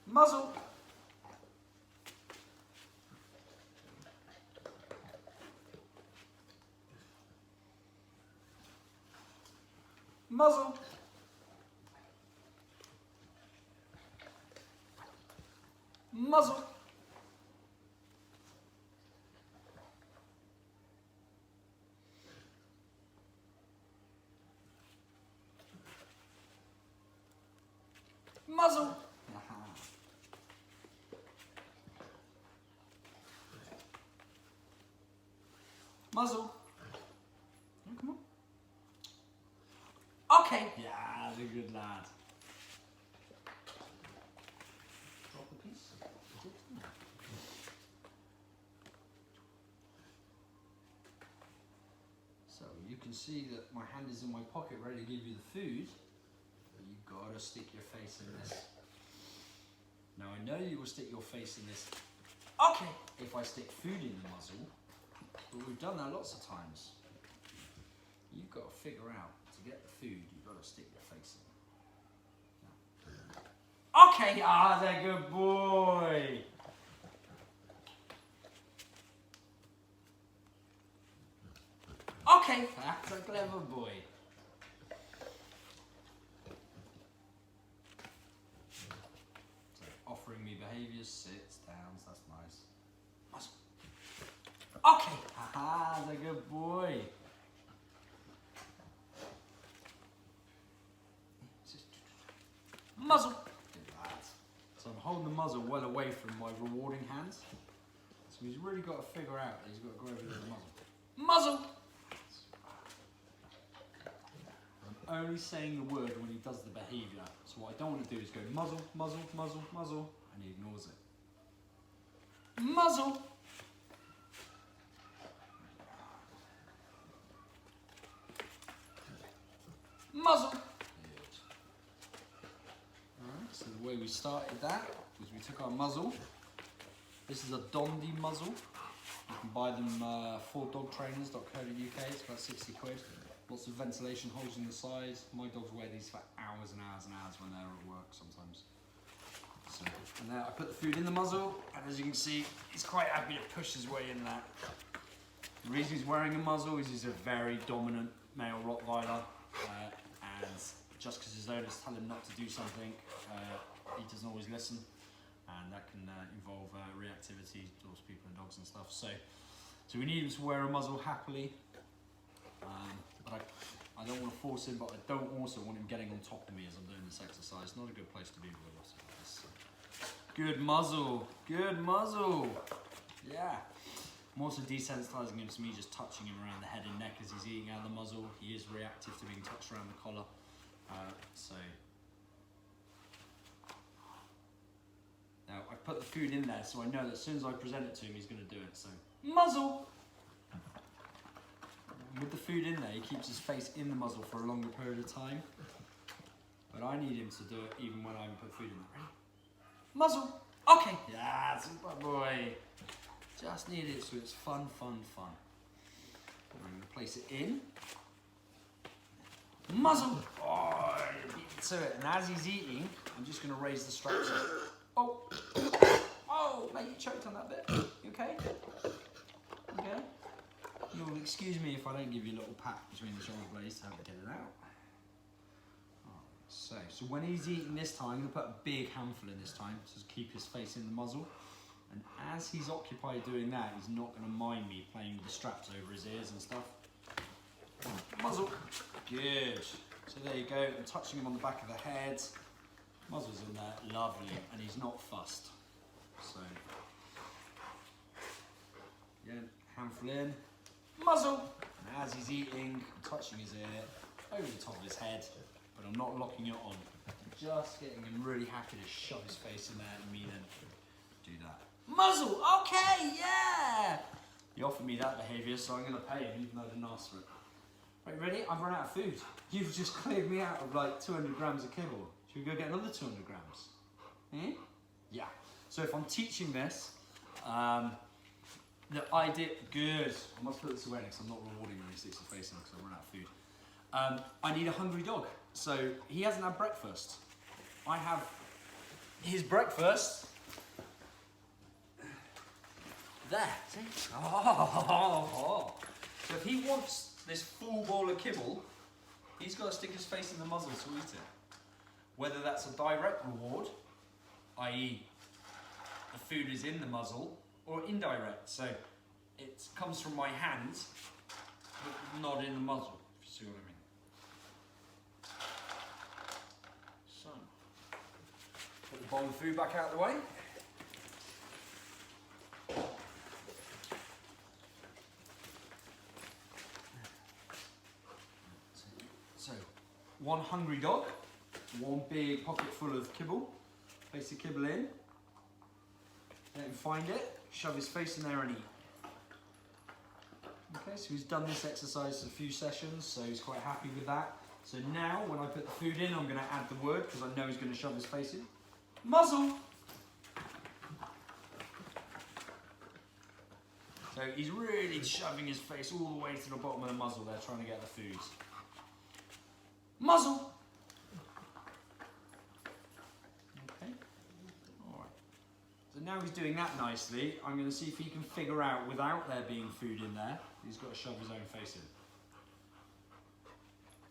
Muzzle. Muzzle. Muzzle. Muzzle. Muzzle. Come on. Okay. Yeah, that's a good lad. Drop a piece. So you can see that my hand is in my pocket ready to give you the food. But you've got to stick your face in this. Now I know you will stick your face in this. Okay. If I stick food in the muzzle, but we've done that lots of times. You've got to figure out, to get the food, you've got to stick your face in. Okay, ah, that's a good boy. Okay, that's a clever boy. So, offering me behaviours, sits, downs, that's nice. Okay, haha, that's a good boy. Muzzle. Good lad. So I'm holding the muzzle well away from my rewarding hands. So he's really got to figure out that he's got to go over to the muzzle. Muzzle. I'm only saying the word when he does the behaviour. So what I don't want to do is go muzzle, muzzle, muzzle, muzzle, and he ignores it. Muzzle. Muzzle. Good. Alright, so the way we started that was we took our muzzle. This is a Dondi muzzle. You can buy them 4dogtrainers.co.uk. It's about 60 quid. Lots of ventilation holes in the sides. My dogs wear these for hours and hours and hours when they're at work sometimes. So, and then I put the food in the muzzle, and as you can see, he's quite happy to push his way in there. The reason he's wearing a muzzle is he's a very dominant male Rottweiler. And just because his owners tell him not to do something, he doesn't always listen, and that can involve reactivity towards people and dogs and stuff. So we need him to wear a muzzle happily, but I don't want to force him, but I don't also want him getting on top of me as I'm doing this exercise. Not a good place to be with a lot of this. Good muzzle, good muzzle. Yeah. I'm also desensitizing him to me just touching him around the head and neck as he's eating out of the muzzle. He is reactive to being touched around the collar. Now I've put the food in there so I know that as soon as I present it to him he's going to do it. So muzzle! With the food in there he keeps his face in the muzzle for a longer period of time. But I need him to do it even when I haven't put food in there. Ready? Muzzle! Okay! Yeah, super boy! Just need it so it's fun, fun, fun. I'm going to place it in. Muzzle! Oh, beat to it. And as he's eating, I'm just going to raise the straps up. Oh! Oh, mate, you choked on that bit. You okay? Okay? You'll excuse me if I don't give you a little pat between the shoulder blades to help get it out. So when he's eating this time, I'm going to put a big handful in this time to keep his face in the muzzle. And as he's occupied doing that, he's not going to mind me playing with the straps over his ears and stuff. Muzzle. Good. So there you go. I'm touching him on the back of the head. Muzzle's in there. Lovely. And he's not fussed. So, again, handful in. Muzzle. And as he's eating, I'm touching his ear over the top of his head, but I'm not locking it on. I'm just getting him really happy to shove his face in there and me then do that. Muzzle, okay, yeah! He offered me that behaviour, so I'm going to pay him even though I didn't ask for it. Right, ready? I've run out of food. You've just cleared me out of like 200 grams of kibble. Should we go get another 200 grams? Eh? Yeah. So if I'm teaching this, the idea, good. I must put this away next, I'm not rewarding when he sticks his face in because I've run out of food. I need a hungry dog. So he hasn't had breakfast. I have his breakfast. There, see? Oh. So if he wants this full bowl of kibble, he's got to stick his face in the muzzle to eat it. Whether that's a direct reward, i.e. the food is in the muzzle, or indirect, so it comes from my hands, but not in the muzzle, if you see what I mean. So, put the bowl of food back out of the way. So, one hungry dog, one big pocket full of kibble, place the kibble in, let him find it, shove his face in there and eat. Okay, so he's done this exercise a few sessions, so he's quite happy with that. So now, when I put the food in, I'm going to add the word, because I know he's going to shove his face in. Muzzle! So he's really shoving his face all the way to the bottom of the muzzle there, trying to get the food. Muzzle! Okay, alright. So now he's doing that nicely, I'm going to see if he can figure out, without there being food in there, he's got to shove his own face in.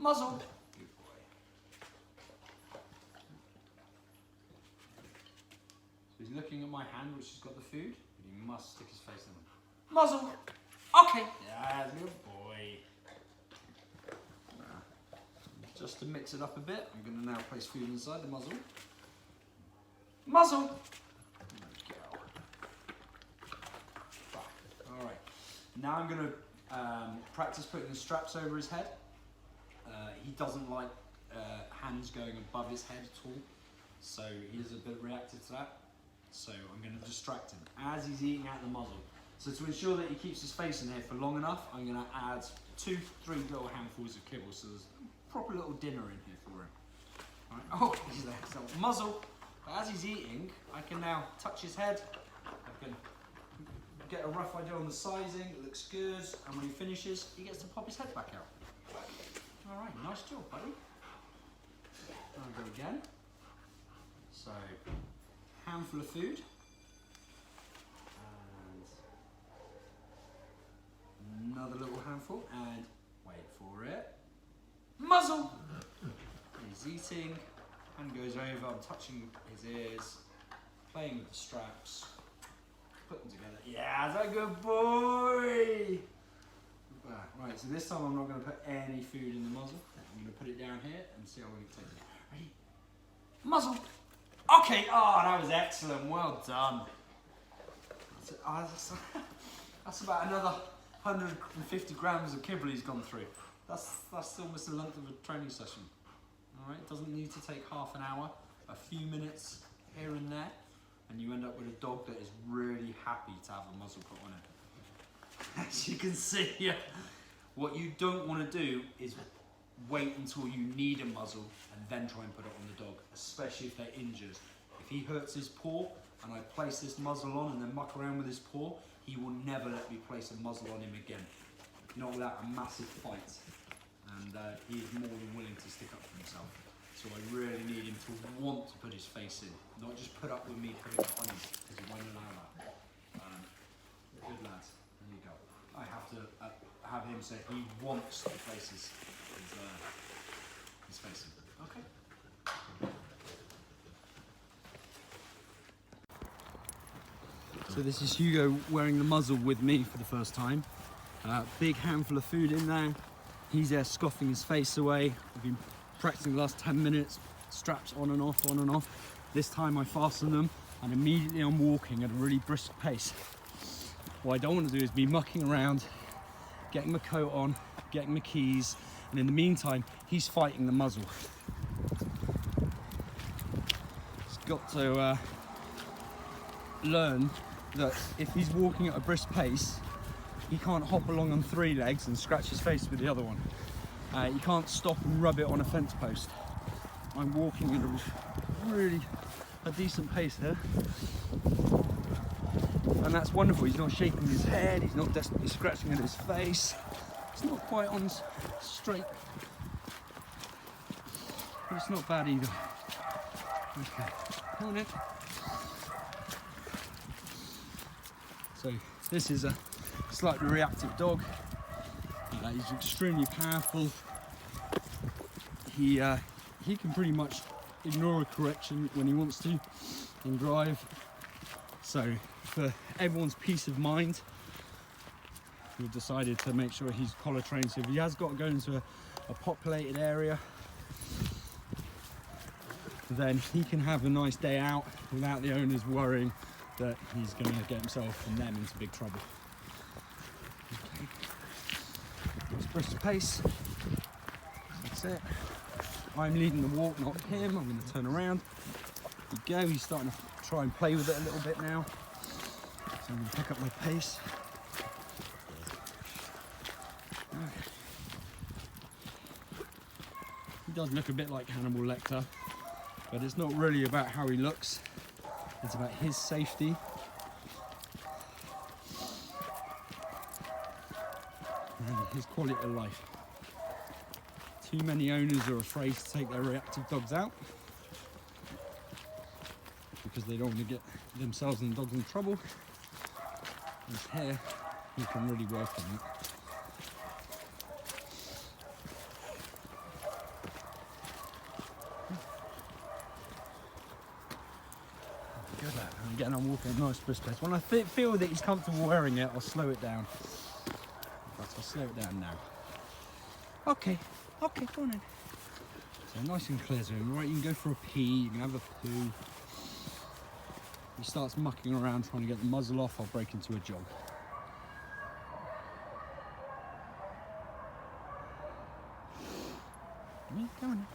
Muzzle! Good boy. So he's looking at my hand, which has got the food, but he must stick his face in it. Muzzle! Okay! Yeah, good boy. Just to mix it up a bit, I'm going to now place food inside the muzzle. Muzzle! There we go. Alright, now I'm going to practice putting the straps over his head. He doesn't like hands going above his head at all, so he's a bit reactive to that. So I'm going to distract him as he's eating out the muzzle. So to ensure that he keeps his face in here for long enough, I'm going to add 2-3 little handfuls of kibble, so there's a proper little dinner in here for him. All right. Oh, he's there. So muzzle. But as he's eating, I can now touch his head. I can get a rough idea on the sizing. It looks good. And when he finishes, he gets to pop his head back out. All right, nice job, buddy. There we go again. So, handful of food. And another little handful. And wait for it. Muzzle! He's eating. Hand goes over. I'm touching his ears. Playing with the straps. Put them together. Yeah, that's a good boy! Right, so this time I'm not going to put any food in the muzzle. I'm going to put it down here and see how we can take it. Ready? Muzzle! Okay, oh, that was excellent. Well done. That's about another 150 grams of kibble he's gone through. That's almost the length of a training session. All right, it doesn't need to take half an hour, a few minutes here and there, and you end up with a dog that is really happy to have a muzzle put on it. As you can see, what you don't want to do is wait until you need a muzzle and then try and put it on the dog, especially if they're injured. If he hurts his paw and I place this muzzle on and then muck around with his paw, he will never let me place a muzzle on him again. Not without a massive fight. And he is more than willing to stick up for himself. So I really need him to want to put his face in, not just put up with me putting it on him, because he won't allow that. Good lads, there you go. I have to have him say he wants to place his face in. Okay. So this is Hugo wearing the muzzle with me for the first time. Big handful of food in there. He's there scoffing his face away. We've been practicing the last 10 minutes, straps on and off, on and off. This time I fasten them and immediately I'm walking at a really brisk pace. What I don't want to do is be mucking around, getting my coat on, getting my keys, and in the meantime, he's fighting the muzzle. He's got to learn that if he's walking at a brisk pace, he can't hop along on 3 legs and scratch his face with the other one. You can't stop and rub it on a fence post. I'm walking at a decent pace here. And that's wonderful. He's not shaking his head, he's not desperately scratching at his face. It's not quite on straight but it's not bad either. Okay, come on in. So this is a slightly reactive dog. He's extremely powerful. He can pretty much ignore a correction when he wants to and drive. So for everyone's peace of mind, we've decided to make sure he's collar trained. So if he has got to go into a populated area, then he can have a nice day out without the owners worrying that he's going to get himself and them into big trouble. Okay. Let's push the pace. That's it. I'm leading the walk, not him. I'm going to turn around. There we go. He's starting to try and play with it a little bit now. So I'm going to pick up my pace. Okay. He does look a bit like Hannibal Lecter, but it's not really about how he looks. It's about his safety. And his quality of life. Too many owners are afraid to take their reactive dogs out because they don't want to get themselves and the dogs in trouble. And here, you can really work on it. Good lad. And again, I'm walking a nice brisk pace. When I feel that he's comfortable wearing it, I'll slow it down. I'll slow it down now. Okay, okay, go on in. So nice and clear to him, right? You can go for a pee, you can have a poo. He starts mucking around trying to get the muzzle off, I'll break into a jog. Yeah, go on in.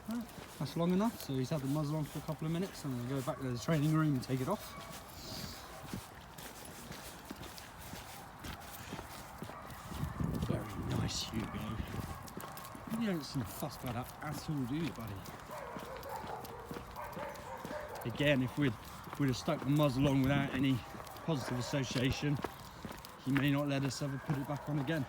Right, that's long enough, so he's had the muzzle on for a couple of minutes. I'm going to go back to the training room and take it off. Very nice, Hugo. You don't seem fussed about that at all, do you, buddy? Again, if we'd have stuck the muzzle on without any positive association, he may not let us ever put it back on again.